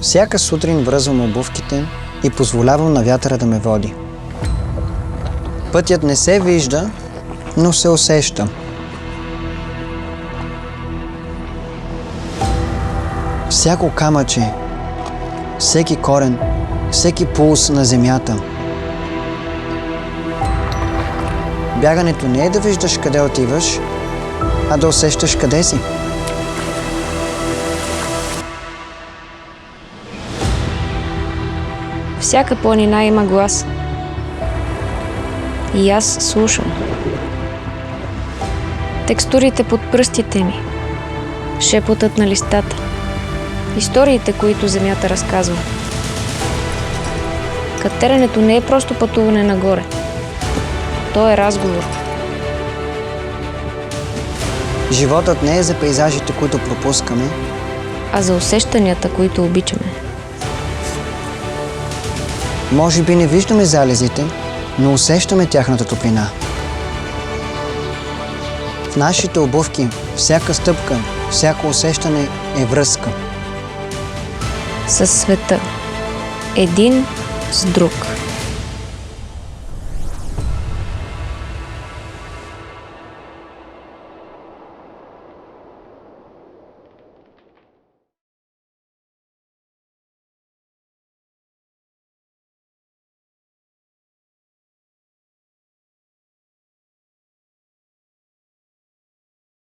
Всяка сутрин връзвам обувките и позволявам на вятъра да ме води. Пътят не се вижда, но се усеща. Всяко камъче, всеки корен, всеки пулс на земята. Бягането не е да виждаш къде отиваш, а да усещаш къде си. Всяка планина има глас. И аз слушам. Текстурите под пръстите ми, шепотът на листата, историите, които земята разказва. Катеренето не е просто пътуване нагоре. То е разговор. Животът не е за пейзажите, които пропускаме, А за усещанията, които обичаме. може би не виждаме залезите, но усещаме тяхната топлина. В нашите обувки всяка стъпка, всяко усещане е връзка. Със света. Един с друг.